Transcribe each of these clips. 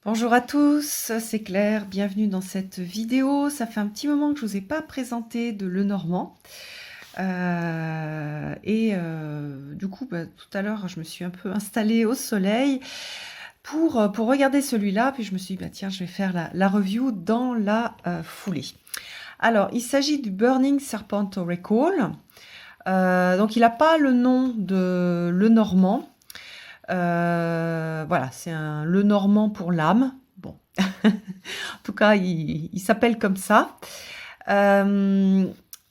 Bonjour à tous, c'est Claire, bienvenue dans cette vidéo. Ça fait un petit moment que je ne vous ai pas présenté de Lenormand. Du coup, tout à l'heure, je me suis un peu installée au soleil pour regarder celui-là. Puis je me suis dit, tiens, je vais faire la review dans la foulée. Alors, il s'agit du Burning Serpent Recall. Donc, il n'a pas le nom de Lenormand. Voilà, c'est un Lenormand pour l'âme. Bon, en tout cas, il s'appelle comme ça.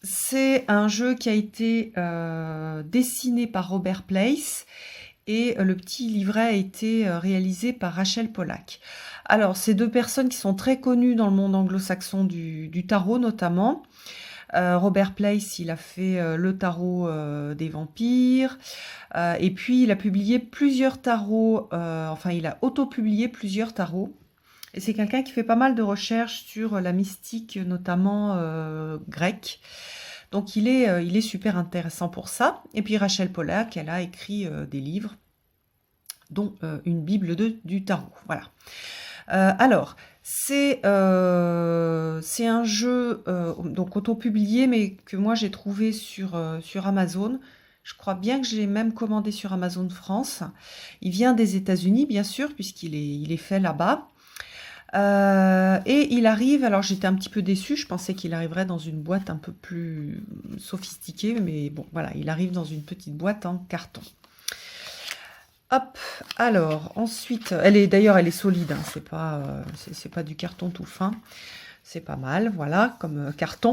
C'est un jeu qui a été dessiné par Robert Place et le petit livret a été réalisé par Rachel Pollack. Alors, c'est deux personnes qui sont très connues dans le monde anglo-saxon du tarot notamment. Robert Place, il a fait le tarot des vampires. Et puis, il a publié plusieurs tarots, il a auto-publié plusieurs tarots. Et c'est quelqu'un qui fait pas mal de recherches sur la mystique, notamment grecque. Donc, il est super intéressant pour ça. Et puis, Rachel Pollack, elle a écrit des livres, dont une Bible du tarot. Voilà. Alors, c'est un jeu donc auto-publié, mais que moi j'ai trouvé sur Amazon. Je crois bien que je l'ai même commandé sur Amazon France. Il vient des États-Unis, bien sûr, puisqu'il est fait là-bas. Et il arrive, alors j'étais un petit peu déçue, je pensais qu'il arriverait dans une boîte un peu plus sophistiquée, mais bon, voilà, il arrive dans une petite boîte en carton. Hop, alors ensuite, elle est solide, hein, c'est pas du carton tout fin, c'est pas mal, voilà, comme carton.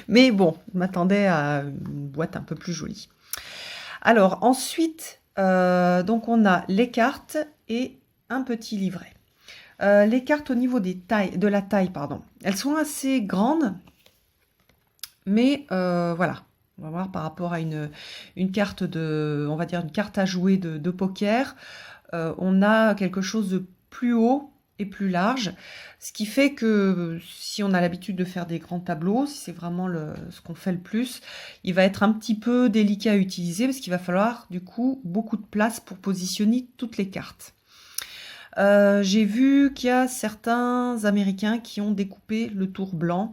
Mais bon, je m'attendais à une boîte un peu plus jolie. Alors ensuite, donc on a les cartes et un petit livret. Les cartes au niveau de la taille, pardon, elles sont assez grandes, mais voilà. On va voir par rapport à une carte on va dire une carte à jouer de poker. On a quelque chose de plus haut et plus large, ce qui fait que si on a l'habitude de faire des grands tableaux, si c'est vraiment ce qu'on fait le plus, il va être un petit peu délicat à utiliser parce qu'il va falloir du coup beaucoup de place pour positionner toutes les cartes. J'ai vu qu'il y a certains Américains qui ont découpé le tour blanc.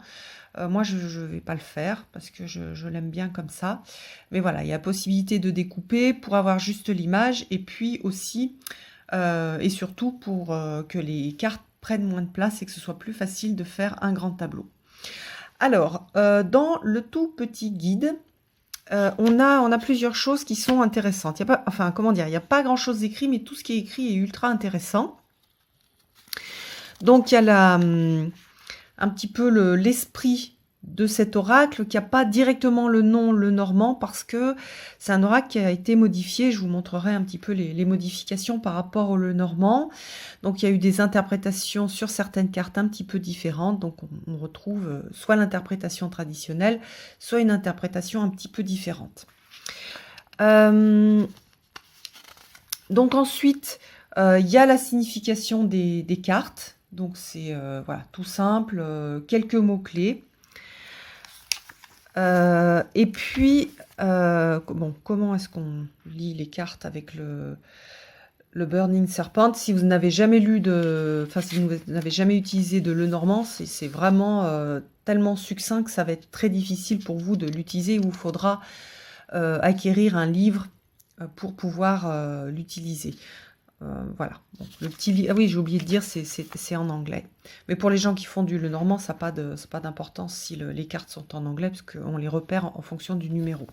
Moi, je ne vais pas le faire parce que je l'aime bien comme ça. Mais voilà, il y a possibilité de découper pour avoir juste l'image et puis aussi et surtout pour que les cartes prennent moins de place et que ce soit plus facile de faire un grand tableau. Alors, dans le tout petit guide, on a plusieurs choses qui sont intéressantes. Il n'y a pas grand-chose d'écrit, mais tout ce qui est écrit est ultra intéressant. Donc, il y a un petit peu l'esprit de cet oracle qui n'a pas directement le nom Lenormand parce que c'est un oracle qui a été modifié. Je vous montrerai un petit peu les modifications par rapport au Lenormand. Donc il y a eu des interprétations sur certaines cartes un petit peu différentes. Donc on retrouve soit l'interprétation traditionnelle, soit une interprétation un petit peu différente. Donc ensuite, il y a la signification des cartes. Donc c'est voilà, tout simple, quelques mots-clés. Et puis, bon, comment est-ce qu'on lit les cartes avec le Burning Serpent? Si vous n'avez jamais si vous n'avez jamais utilisé de Lenormand, c'est vraiment tellement succinct que ça va être très difficile pour vous de l'utiliser. Il vous faudra acquérir un livre pour pouvoir l'utiliser. Voilà. Bon, le petit livre. Ah oui, j'ai oublié de dire, c'est en anglais. Mais pour les gens qui font du Lenormand, ça n'a pas d'importance si les cartes sont en anglais, parce qu'on les repère en fonction du numéro.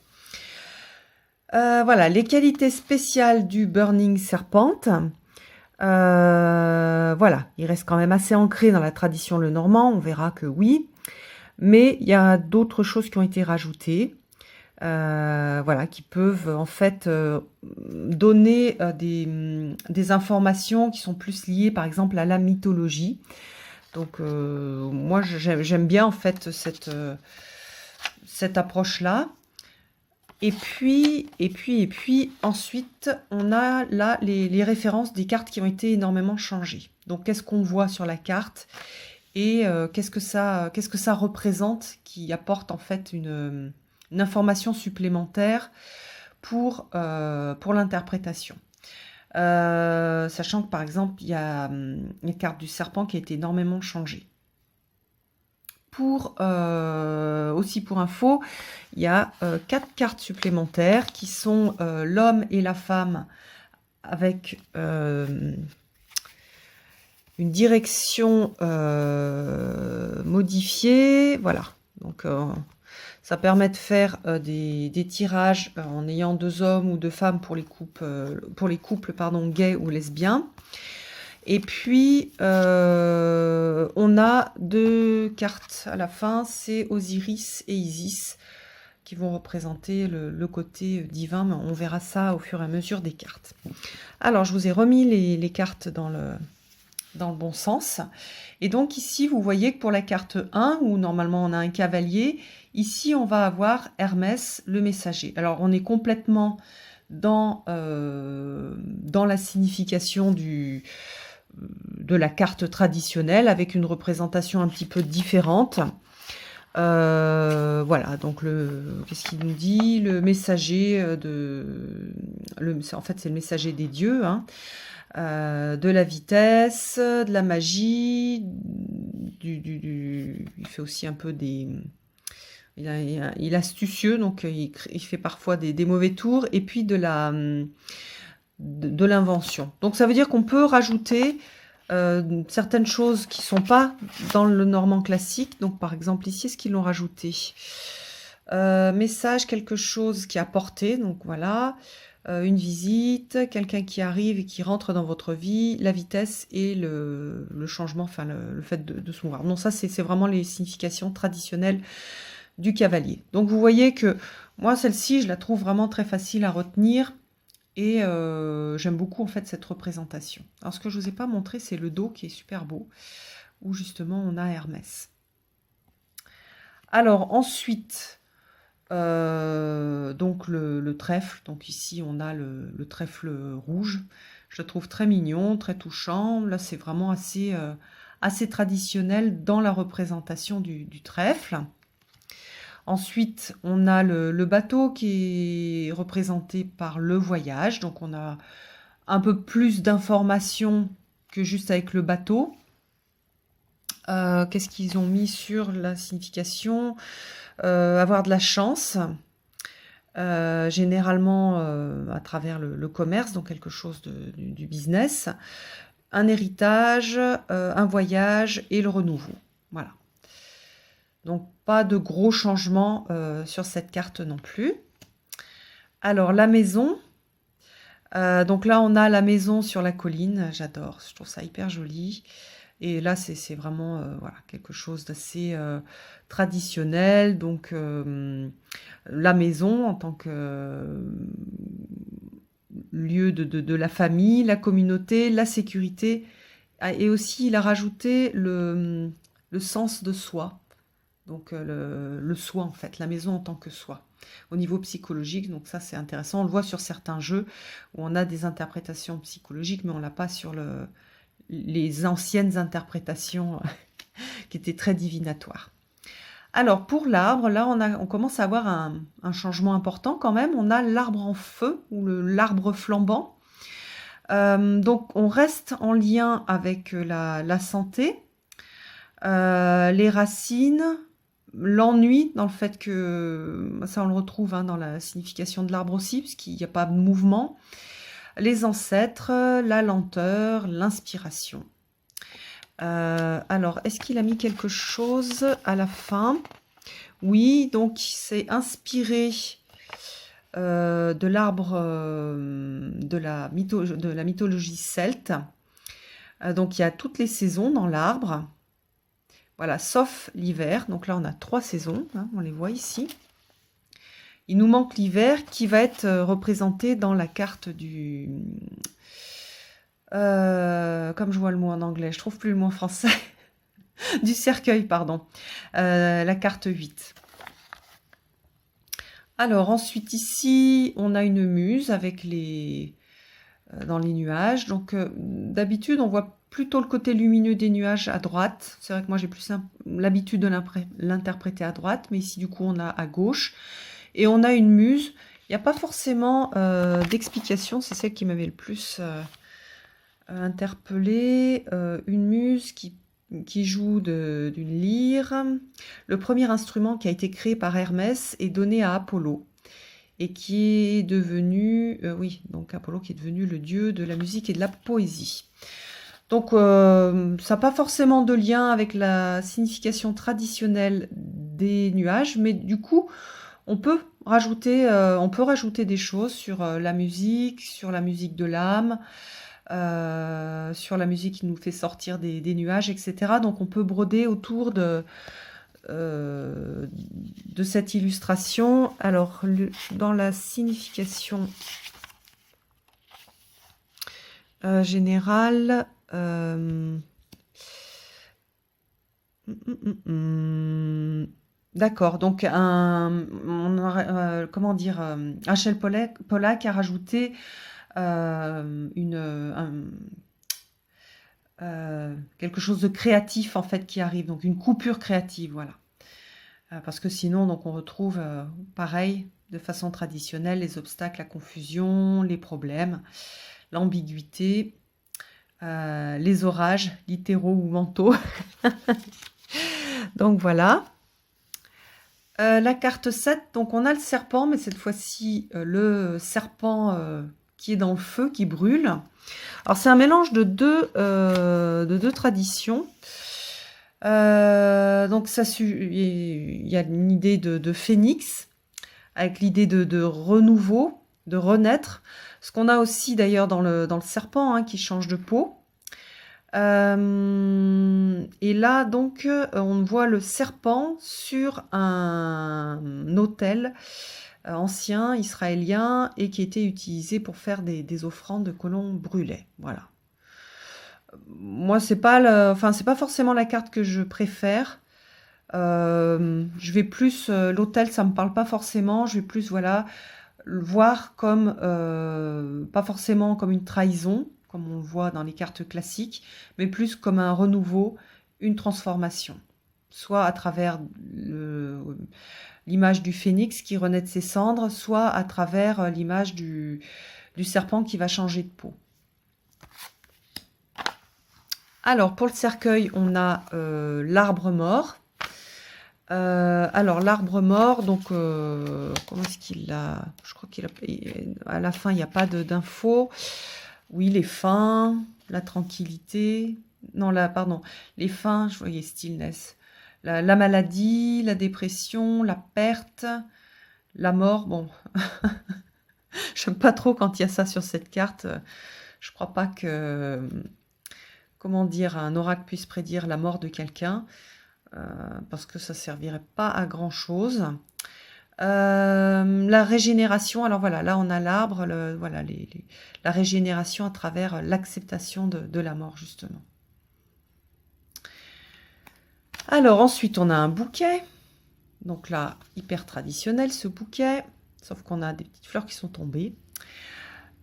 Voilà, les qualités spéciales du Burning Serpent. Voilà, il reste quand même assez ancré dans la tradition Lenormand, on verra que oui. Mais il y a d'autres choses qui ont été rajoutées. Voilà, qui peuvent en fait donner des informations qui sont plus liées par exemple à la mythologie. Donc moi j'aime bien en fait cette approche-là. Et puis ensuite on a là les références des cartes qui ont été énormément changées. Donc qu'est-ce qu'on voit sur la carte et qu'est-ce que ça représente qui apporte en fait une information supplémentaire pour l'interprétation. Sachant que par exemple, il y a une carte du serpent qui a été énormément changée. Aussi pour info, il y a 4 cartes supplémentaires qui sont l'homme et la femme avec une direction modifiée. Voilà, donc ça permet de faire des tirages en ayant 2 hommes ou 2 femmes pour les couples gays ou lesbiens. Et puis, on a 2 cartes à la fin, c'est Osiris et Isis, qui vont représenter le côté divin, mais on verra ça au fur et à mesure des cartes. Alors, je vous ai remis les cartes dans le bon sens. Et donc ici, vous voyez que pour la carte 1, où normalement on a un cavalier, ici on va avoir Hermès, le messager. Alors, on est complètement dans la signification de la carte traditionnelle avec une représentation un petit peu différente. Voilà, donc qu'est-ce qu'il nous dit? Le messager en fait, c'est le messager des dieux, hein, de la vitesse, de la magie, il fait aussi un peu il est astucieux, donc il fait parfois des mauvais tours, et puis de l'invention. Donc ça veut dire qu'on peut rajouter certaines choses qui ne sont pas dans le normand classique. Donc par exemple ici, est-ce qu'ils l'ont rajouté? Message, quelque chose qui est apporté, donc voilà. Une visite, quelqu'un qui arrive et qui rentre dans votre vie, la vitesse et le changement, enfin le fait de se mouvoir. Non, ça c'est vraiment les significations traditionnelles du cavalier. Donc vous voyez que moi celle-ci, je la trouve vraiment très facile à retenir. Et j'aime beaucoup en fait cette représentation. Alors ce que je ne vous ai pas montré, c'est le dos qui est super beau, où justement on a Hermès. Alors ensuite, donc le trèfle. Donc ici on a le trèfle rouge. Je le trouve très mignon, très touchant. Là c'est vraiment assez traditionnel dans la représentation du trèfle. Ensuite, on a le bateau qui est représenté par le voyage. Donc, on a un peu plus d'informations que juste avec le bateau. Qu'est-ce qu'ils ont mis sur la signification? Avoir de la chance. Généralement, à travers le commerce, donc quelque chose du business. Un héritage, un voyage et le renouveau. Voilà. Donc, pas de gros changements sur cette carte non plus. Alors, la maison. Donc là, on a la maison sur la colline. J'adore, je trouve ça hyper joli. Et là, c'est vraiment voilà, quelque chose d'assez traditionnel. Donc, la maison en tant que lieu de la famille, la communauté, la sécurité. Et aussi, il a rajouté le sens de soi. Donc le soi en fait, la maison en tant que soi, au niveau psychologique. Donc ça c'est intéressant, on le voit sur certains jeux où on a des interprétations psychologiques, mais on l'a pas sur les anciennes interprétations qui étaient très divinatoires. Alors pour l'arbre, là on commence à avoir un changement important quand même. On a l'arbre en feu ou l'arbre flambant. Donc on reste en lien avec la santé, les racines, l'ennui, dans le fait que, ça on le retrouve hein, dans la signification de l'arbre aussi, puisqu'il n'y a pas de mouvement, les ancêtres, la lenteur, l'inspiration. Alors, est-ce qu'il a mis quelque chose à la fin? Oui, donc c'est inspiré de l'arbre de la mythologie celte. Donc il y a toutes les saisons dans l'arbre. Voilà, sauf l'hiver. Donc là, on a 3 saisons, hein, on les voit ici. Il nous manque l'hiver qui va être représenté dans la carte du... comme je vois le mot en anglais, je trouve plus le mot en français. Du cercueil, pardon. La carte 8. Alors, ensuite, ici, on a une muse avec dans les nuages. Donc, d'habitude, on voit plutôt le côté lumineux des nuages à droite. C'est vrai que moi, j'ai plus l'habitude de l'interpréter à droite, mais ici, du coup, on a à gauche. Et on a une muse Il n'y a pas forcément d'explication, c'est celle qui m'avait le plus interpellée. Une muse qui joue d'une lyre. Le premier instrument qui a été créé par Hermès est donné à Apollo et qui est devenu, donc Apollo qui est devenu le dieu de la musique et de la poésie. Donc ça n'a pas forcément de lien avec la signification traditionnelle des nuages, mais du coup, on peut rajouter des choses sur la musique de l'âme, sur la musique qui nous fait sortir des nuages, etc. Donc on peut broder autour de cette illustration. Alors, dans la signification générale, d'accord, donc comment dire, Rachel Pollack a rajouté quelque chose de créatif en fait qui arrive, donc une coupure créative, voilà. Parce que sinon, donc on retrouve pareil, de façon traditionnelle, les obstacles, la confusion, les problèmes, l'ambiguïté, les orages, littéraux ou mentaux. Donc voilà. La carte 7, donc on a le serpent, mais cette fois-ci, le serpent qui est dans le feu, qui brûle. Alors c'est un mélange de deux traditions. Donc il y a une idée de phénix, avec l'idée de renouveau, de renaître. Ce qu'on a aussi d'ailleurs dans le serpent, hein, qui change de peau. Et là, donc, on voit le serpent sur un autel ancien israélien et qui était utilisé pour faire des offrandes que l'on brûlait. Voilà. Moi, c'est pas forcément la carte que je préfère. Je vais plus l'autel, ça me parle pas forcément. Je vais plus, voilà, le voir comme pas forcément comme une trahison, comme on le voit dans les cartes classiques, mais plus comme un renouveau, une transformation. Soit à travers l'image du phénix qui renaît de ses cendres, soit à travers l'image du serpent qui va changer de peau. Alors, pour le cercueil, on a l'arbre mort. Alors, l'arbre mort, donc, comment est-ce qu'il a... Je crois qu'il a... À la fin, il n'y a pas d'infos. Oui, les fins, la tranquillité. Non, pardon. Les fins, je voyais stillness. La maladie, la dépression, la perte, la mort. Bon, j'aime pas trop quand il y a ça sur cette carte. Je crois pas que... Comment dire, un oracle puisse prédire la mort de quelqu'un, parce que ça servirait pas à grand chose. La régénération, alors voilà, là on a l'arbre, voilà, la régénération à travers l'acceptation de la mort, justement. Alors ensuite on a un bouquet, donc là hyper traditionnel ce bouquet, sauf qu'on a des petites fleurs qui sont tombées.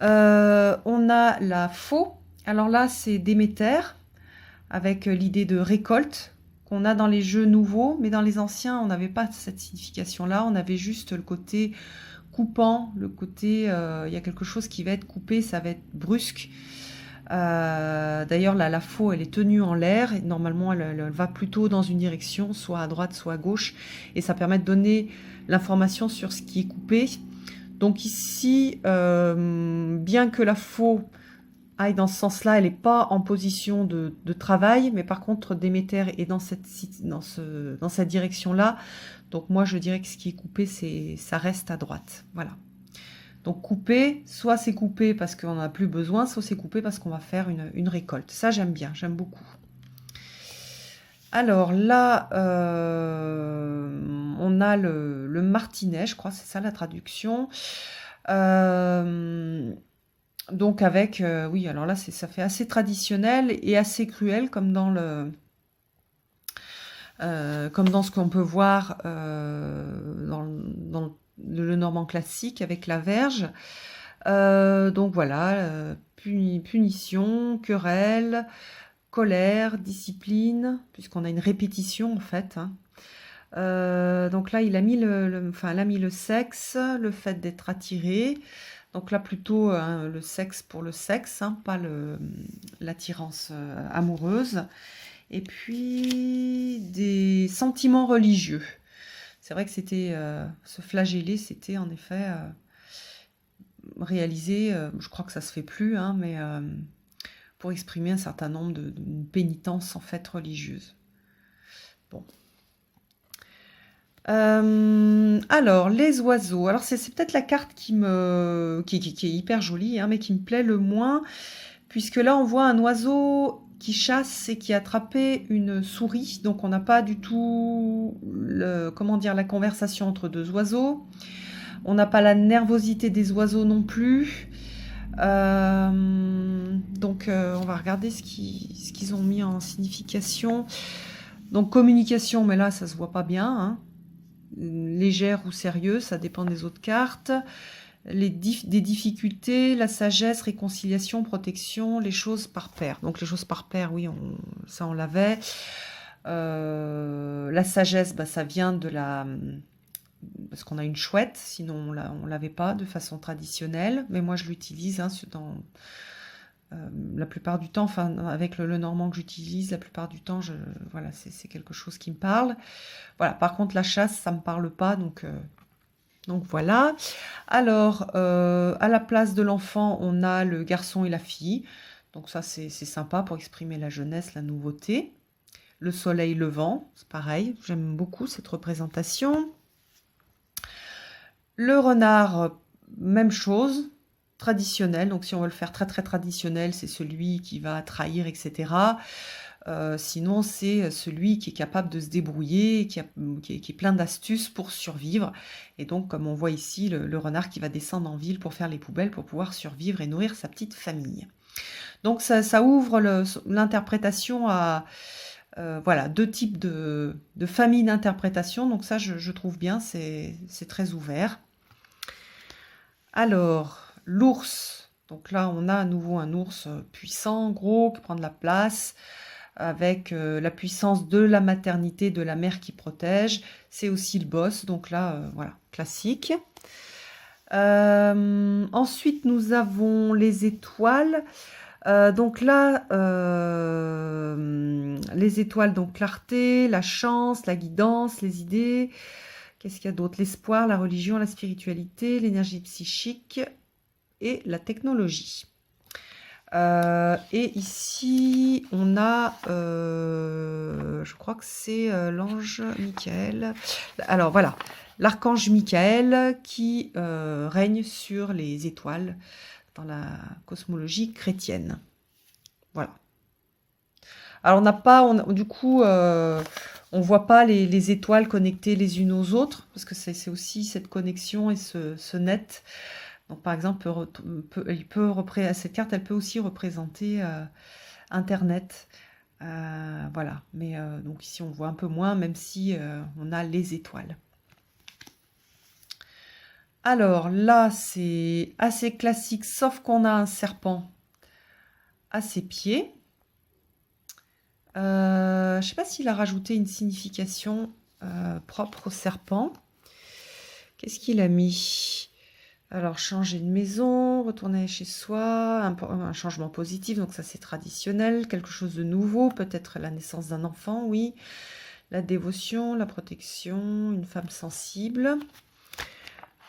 On a la faux. Alors là, c'est Déméter, avec l'idée de récolte qu'on a dans les jeux nouveaux, mais dans les anciens, on n'avait pas cette signification-là. On avait juste le côté coupant, le côté, il y a quelque chose qui va être coupé, ça va être brusque. D'ailleurs, la faux, elle est tenue en l'air, et normalement, elle va plutôt dans une direction, soit à droite, soit à gauche, et ça permet de donner l'information sur ce qui est coupé. Donc ici, bien que la faux aille dans ce sens-là, elle n'est pas en position de travail, mais par contre, Déméter est dans cette direction-là. Donc moi, je dirais que ce qui est coupé, ça reste à droite. Voilà. Donc couper, soit c'est coupé parce qu'on n'en a plus besoin, soit c'est coupé parce qu'on va faire une récolte. Ça, j'aime bien, j'aime beaucoup. Alors là, on a le martinet, je crois, c'est ça la traduction. Donc avec, oui, alors là, ça fait assez traditionnel et assez cruel, comme dans ce qu'on peut voir dans le normand classique avec la verge. Donc voilà, punition, querelle, colère, discipline, puisqu'on a une répétition en fait. Hein. Donc là, il a mis enfin, elle a mis le sexe, le fait d'être attiré. Donc là, plutôt le sexe pour le sexe, hein, pas l'attirance amoureuse. Et puis des sentiments religieux. C'est vrai que c'était se flageller, c'était en effet réalisé, je crois que ça se fait plus, hein, mais pour exprimer un certain nombre de pénitences en fait religieuses. Bon. Alors, les oiseaux. Alors, c'est peut-être la carte qui est hyper jolie, hein, mais qui me plaît le moins, puisque là, on voit un oiseau qui chasse et qui a attrapé une souris. Donc, on n'a pas du tout comment dire, la conversation entre deux oiseaux. On n'a pas la nervosité des oiseaux non plus. Donc, on va regarder ce qu'ils ont mis en signification. Donc, communication, mais là, ça se voit pas bien, hein. Légère ou sérieuse, ça dépend des autres cartes. Des difficultés, la sagesse, réconciliation, protection, les choses par pair. Donc les choses par pair, oui, ça on l'avait. La sagesse, bah, ça vient de parce qu'on a une chouette, sinon on l'avait pas de façon traditionnelle. Mais moi je l'utilise dans la plupart du temps, enfin avec le normand que j'utilise, la plupart du temps, voilà, c'est quelque chose qui me parle. Voilà, par contre la chasse, ça me parle pas, donc voilà. Alors, à la place de l'enfant, on a le garçon et la fille. Donc ça, c'est sympa pour exprimer la jeunesse, la nouveauté. Le soleil levant, c'est pareil, j'aime beaucoup cette représentation. Le renard, même chose, traditionnel. Donc si on veut le faire très très traditionnel, c'est celui qui va trahir, etc. Sinon, c'est celui qui est capable de se débrouiller, qui est plein d'astuces pour survivre. Et donc, comme on voit ici, le renard qui va descendre en ville pour faire les poubelles, pour pouvoir survivre et nourrir sa petite famille. Donc, ça ouvre l'interprétation à voilà, deux types de familles d'interprétation. Donc ça, je trouve bien, c'est très ouvert. Alors, l'ours. Donc là, on a à nouveau un ours puissant, gros, qui prend de la place, avec la puissance de la maternité, de la mère qui protège. C'est aussi le boss, donc là, voilà, classique. Ensuite, nous avons les étoiles. Donc là, les étoiles, donc clarté, la chance, la guidance, les idées. Qu'est-ce qu'il y a d'autre? L'espoir, la religion, la spiritualité, l'énergie psychique et la technologie. Et ici, on a, je crois que c'est l'ange Michael. Alors voilà, l'archange Michael qui règne sur les étoiles dans la cosmologie chrétienne. Voilà. Alors on n'a pas, du coup, on voit pas les étoiles connectées les unes aux autres, parce que c'est aussi cette connexion et ce net. Donc par exemple, cette carte, elle peut aussi représenter Internet. Voilà, mais donc ici on voit un peu moins, même si on a les étoiles. Alors là, c'est assez classique, sauf qu'on a un serpent à ses pieds. Je ne sais pas s'il a rajouté une signification propre au serpent. Qu'est-ce qu'il a mis? Alors, changer de maison, retourner chez soi, un changement positif, donc ça c'est traditionnel, quelque chose de nouveau, peut-être la naissance d'un enfant, oui. La dévotion, la protection, une femme sensible.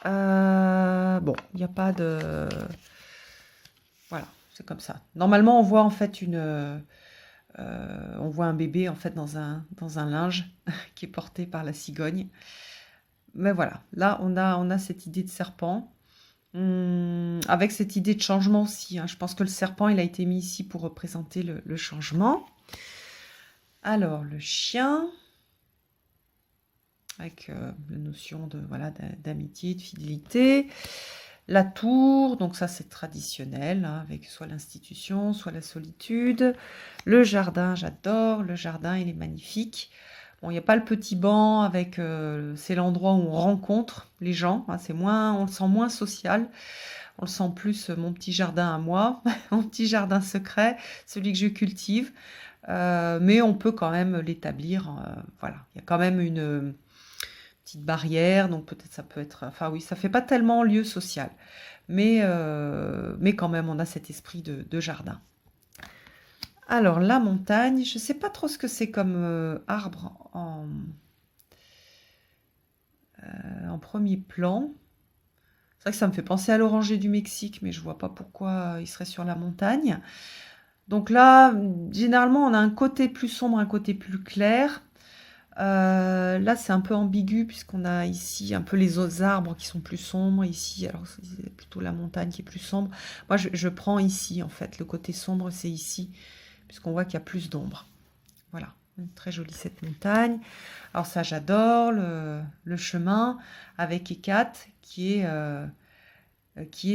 Bon, il n'y a pas de... Voilà, c'est comme ça. Normalement, on voit en fait on voit un bébé en fait dans un linge qui est porté par la cigogne. Mais voilà, là on a cette idée de serpent. Avec cette idée de changement aussi, hein. Je pense que le serpent, il a été mis ici pour représenter le changement. Alors, le chien, avec la notion voilà, d'amitié, de fidélité. La tour, donc ça c'est traditionnel, hein, avec soit l'institution, soit la solitude. Le jardin, j'adore, le jardin, il est magnifique. Bon, il n'y a pas le petit banc avec, c'est l'endroit où on rencontre les gens, hein, on le sent moins social. On le sent plus mon petit jardin à moi, mon petit jardin secret, celui que je cultive. Mais on peut quand même l'établir. Voilà, il y a quand même petite barrière, donc peut-être ça peut être... Enfin oui, ça fait pas tellement lieu social, mais quand même, on a cet esprit de jardin. Alors, la montagne, je ne sais pas trop ce que c'est comme arbre en premier plan. C'est vrai que ça me fait penser à l'oranger du Mexique, mais je ne vois pas pourquoi il serait sur la montagne. Donc là, généralement, on a un côté plus sombre, un côté plus clair. Là, c'est un peu ambigu, puisqu'on a ici un peu les autres arbres qui sont plus sombres. Ici, alors c'est plutôt la montagne qui est plus sombre. Moi, je prends ici, en fait. Le côté sombre, c'est ici, puisqu'on voit qu'il y a plus d'ombre. Voilà, très jolie cette montagne. Alors ça, j'adore le chemin avec Hécate, qui est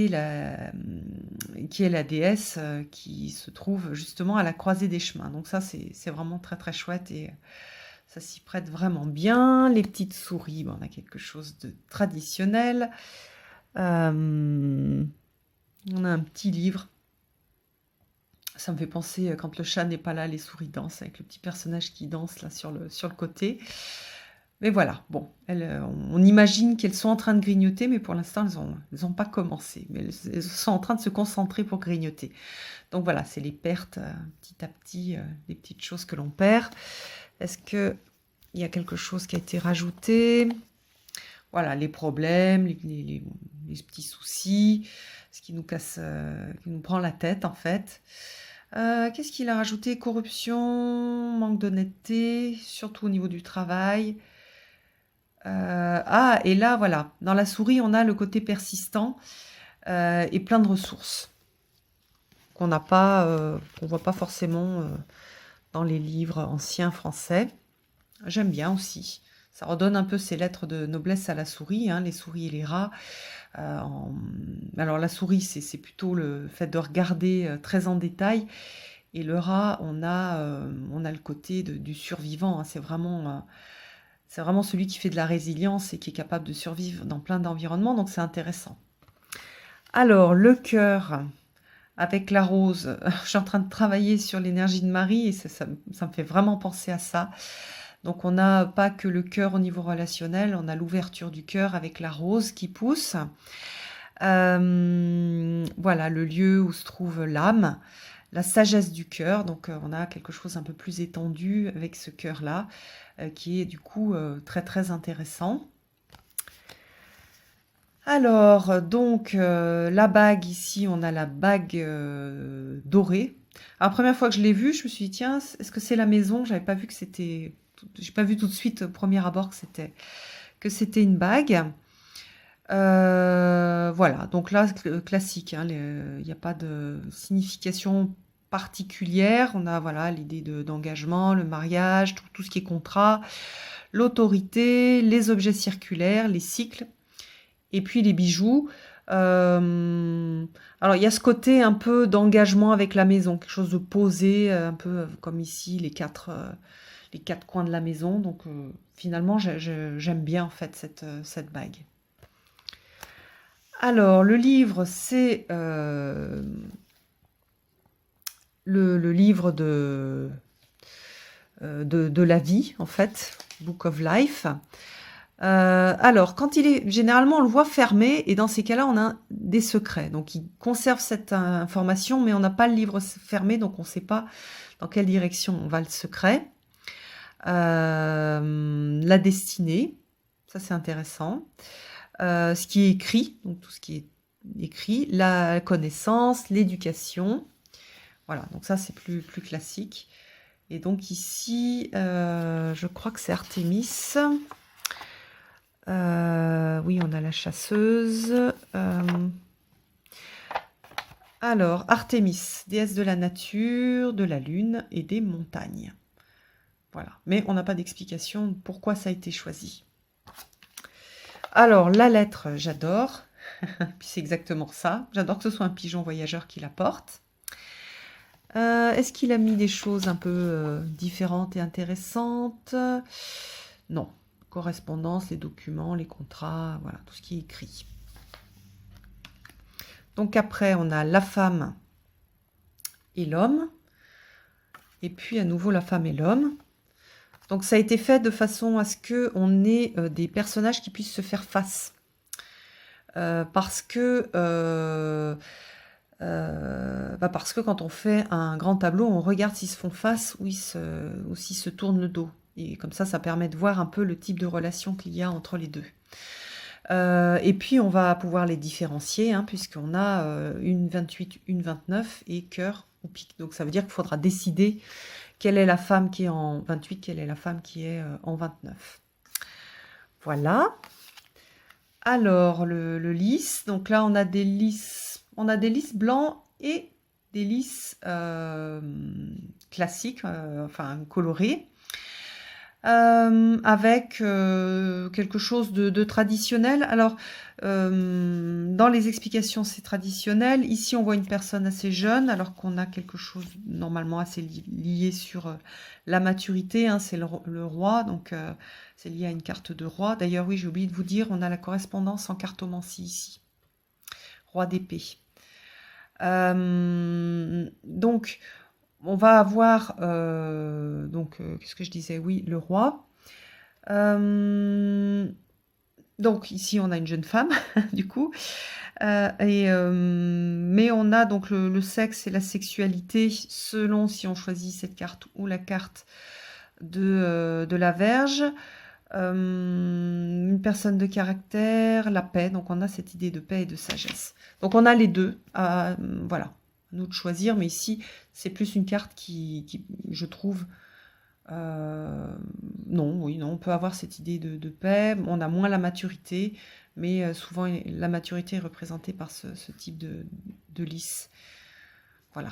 la déesse qui se trouve justement à la croisée des chemins. Donc ça, c'est vraiment très très chouette et ça s'y prête vraiment bien. Les petites souris, on a quelque chose de traditionnel. On a un petit livre. Ça me fait penser, quand le chat n'est pas là, les souris dansent, avec le petit personnage qui danse là sur le côté. Mais voilà, bon, on imagine qu'elles sont en train de grignoter, mais pour l'instant, elles ont pas commencé. Mais elles sont en train de se concentrer pour grignoter. Donc voilà, c'est les pertes, petit à petit, les petites choses que l'on perd. Est-ce qu'il y a quelque chose qui a été rajouté? Voilà, les problèmes, les petits soucis, ce qui nous casse, qui nous prend la tête en fait. Qu'est-ce qu'il a rajouté? Corruption, manque d'honnêteté, surtout au niveau du travail. Et là, voilà, dans la souris, on a le côté persistant et plein de ressources qu'on n'a pas, qu'on voit pas forcément dans les livres anciens français. J'aime bien aussi. Ça redonne un peu ces lettres de noblesse à la souris, hein, les souris et les rats. Alors la souris, c'est plutôt le fait de regarder très en détail. Et le rat, on a le côté du survivant. Hein, c'est vraiment celui qui fait de la résilience et qui est capable de survivre dans plein d'environnements. Donc c'est intéressant. Alors le cœur avec la rose. Je suis en train de travailler sur l'énergie de Marie et ça me fait vraiment penser à ça. Donc on n'a pas que le cœur au niveau relationnel, on a l'ouverture du cœur avec la rose qui pousse. Voilà, le lieu où se trouve l'âme, la sagesse du cœur. Donc on a quelque chose un peu plus étendu avec ce cœur-là, qui est du coup très très intéressant. Alors, donc, la bague, ici, on a la bague dorée. Alors, la première fois que je l'ai vue, je me suis dit, tiens, est-ce que c'est la maison? J'avais pas vu que c'était... J'ai pas vu tout de suite, au premier abord, que c'était une bague. Voilà, donc là, classique, hein, il n'y a pas de signification particulière. On a, voilà, l'idée d'engagement, le mariage, tout ce qui est contrat, l'autorité, les objets circulaires, les cycles. Et puis les bijoux. Alors, il y a ce côté un peu d'engagement avec la maison, quelque chose de posé, un peu comme ici, les quatre coins de la maison. Donc, finalement, j'aime bien, en fait, cette bague. Alors, le livre, c'est le livre de la vie, en fait, Book of Life. Alors, quand généralement, on le voit fermé, et dans ces cas-là, on a des secrets. Donc, il conserve cette information, mais on n'a pas le livre fermé, donc on ne sait pas dans quelle direction on va le secret. La destinée, ça c'est intéressant. Ce qui est écrit, donc tout ce qui est écrit, la connaissance, l'éducation. Voilà, donc ça c'est plus classique. Et donc ici, je crois que c'est Artémis. Oui, on a la chasseuse. Alors, Artémis, déesse de la nature, de la lune et des montagnes. Voilà, mais on n'a pas d'explication pourquoi ça a été choisi. Alors, la lettre, j'adore. Puis c'est exactement ça. J'adore que ce soit un pigeon voyageur qui la porte. Est-ce qu'il a mis des choses un peu différentes et intéressantes? Non. Correspondance, les documents, les contrats, voilà, tout ce qui est écrit. Donc après, on a la femme et l'homme. Et puis à nouveau la femme et l'homme. Donc ça a été fait de façon à ce qu'on ait des personnages qui puissent se faire face. Parce que quand on fait un grand tableau, on regarde s'ils se font face ou s'ils se tournent le dos. Et comme ça permet de voir un peu le type de relation qu'il y a entre les deux. Et puis on va pouvoir les différencier, hein, puisqu'on a une 28, une 29 et cœur ou pique. Donc ça veut dire qu'il faudra décider quelle est la femme qui est en 28, quelle est la femme qui est en 29. Voilà. Alors le lys, donc là on a des lys blancs et des lys classiques, enfin colorés. Avec quelque chose de traditionnel. Alors, dans les explications, c'est traditionnel. Ici, on voit une personne assez jeune, alors qu'on a quelque chose normalement assez lié sur la maturité. Hein, c'est le roi, donc c'est lié à une carte de roi. D'ailleurs, oui, j'ai oublié de vous dire, on a la correspondance en cartomancie ici. Roi d'épée. Donc, on va avoir, qu'est-ce que je disais? Oui, le roi. Donc ici, on a une jeune femme, du coup. Mais on a donc le sexe et la sexualité selon si on choisit cette carte ou la carte de la Vierge. Une personne de caractère, la paix. Donc on a cette idée de paix et de sagesse. Donc on a les deux. Voilà. Nous de choisir, mais ici c'est plus une carte qui je trouve non, on peut avoir cette idée de paix, on a moins la maturité, mais souvent la maturité est représentée par ce type de lys. Voilà.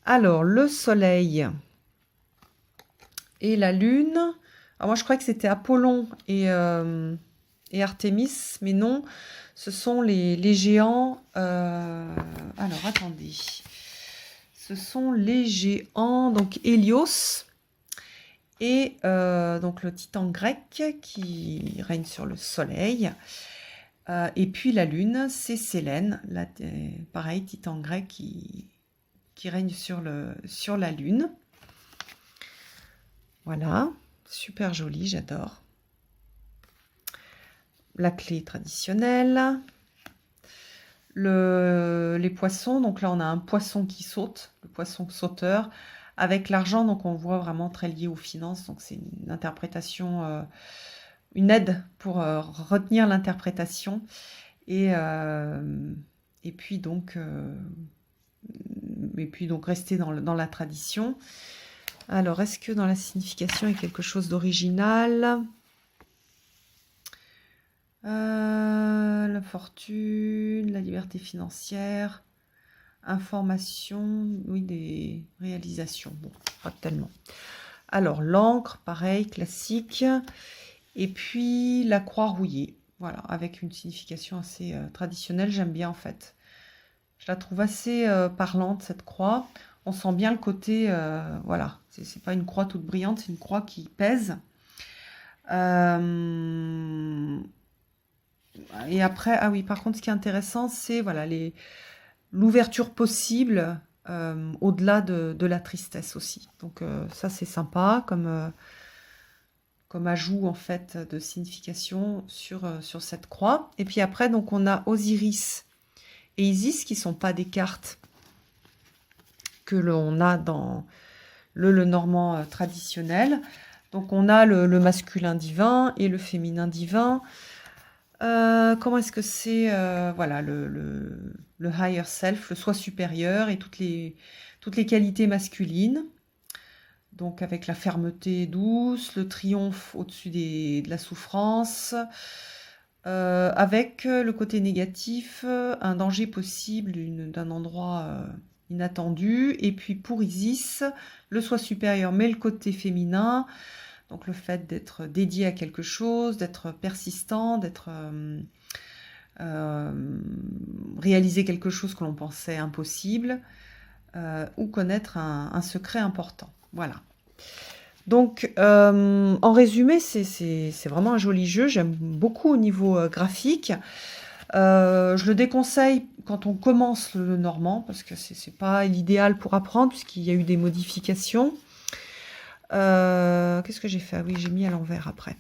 Alors le soleil et la lune. Alors moi je croyais que c'était Apollon et Artémis, mais non. Ce sont les géants. Alors, attendez. Ce sont les géants, donc Hélios, et donc le titan grec qui règne sur le soleil. Et puis la lune, c'est Sélène, pareil, titan grec qui règne sur la lune. Voilà, super joli, j'adore. La clé traditionnelle, les poissons, donc là on a un poisson qui saute, le poisson sauteur, avec l'argent, donc on voit vraiment très lié aux finances, donc c'est une interprétation, une aide pour retenir l'interprétation, et puis donc rester dans la tradition. Alors, est-ce que dans la signification il y a quelque chose d'original ? La fortune, la liberté financière, information, oui, des réalisations. Bon, pas tellement. Alors, l'encre, pareil, classique. Et puis, la croix rouillée. Voilà, avec une signification assez traditionnelle. J'aime bien, en fait. Je la trouve assez parlante, cette croix. On sent bien le côté, voilà, c'est pas une croix toute brillante, c'est une croix qui pèse. Et après, ah oui, par contre, ce qui est intéressant, c'est voilà, l'ouverture possible au-delà de la tristesse aussi. Donc ça, c'est sympa comme ajout en fait de signification sur cette croix. Et puis après, donc on a Osiris et Isis qui sont pas des cartes que l'on a dans le normand traditionnel. Donc on a le masculin divin et le féminin divin. Comment est-ce que c'est voilà, le higher self, le soi supérieur et toutes les qualités masculines. Donc avec la fermeté douce, le triomphe au-dessus de la souffrance, avec le côté négatif, un danger possible d'un endroit inattendu. Et puis pour Isis, le soi supérieur, mais le côté féminin. Donc le fait d'être dédié à quelque chose, d'être persistant, d'être réaliser quelque chose que l'on pensait impossible, ou connaître un secret important. Voilà. Donc en résumé, c'est vraiment un joli jeu. J'aime beaucoup au niveau graphique. Je le déconseille quand on commence le normand, parce que c'est pas l'idéal pour apprendre, puisqu'il y a eu des modifications. Qu'est-ce que j'ai fait? Ah oui, j'ai mis à l'envers après.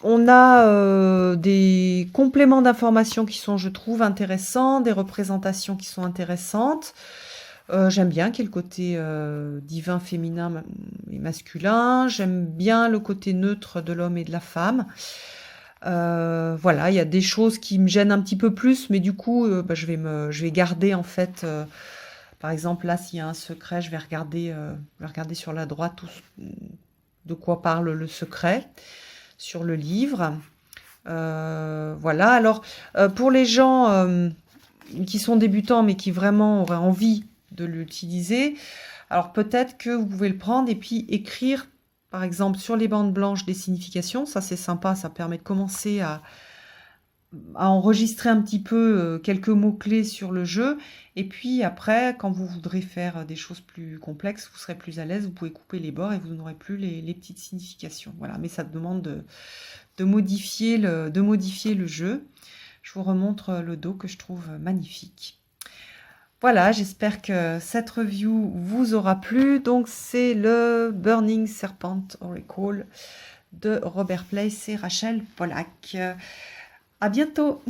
On a des compléments d'informations qui sont, je trouve, intéressants, des représentations qui sont intéressantes. J'aime bien qu'il y ait le côté divin, féminin et masculin. J'aime bien le côté neutre de l'homme et de la femme. Voilà, il y a des choses qui me gênent un petit peu plus, mais du coup, bah, je vais garder en fait, par exemple, là, s'il y a un secret, je vais regarder sur la droite de quoi parle le secret sur le livre. Voilà, alors pour les gens qui sont débutants mais qui vraiment auraient envie de l'utiliser, alors peut-être que vous pouvez le prendre et puis écrire, par exemple, sur les bandes blanches des significations. Ça, c'est sympa, ça permet de commencer à enregistrer un petit peu quelques mots-clés sur le jeu. Et puis après, quand vous voudrez faire des choses plus complexes, vous serez plus à l'aise, vous pouvez couper les bords et vous n'aurez plus les petites significations. Voilà, mais ça demande de modifier le jeu. Je vous remontre le dos que je trouve magnifique. Voilà, j'espère que cette review vous aura plu. Donc, c'est le Burning Serpent Oracle de Robert Place et Rachel Pollack. À bientôt!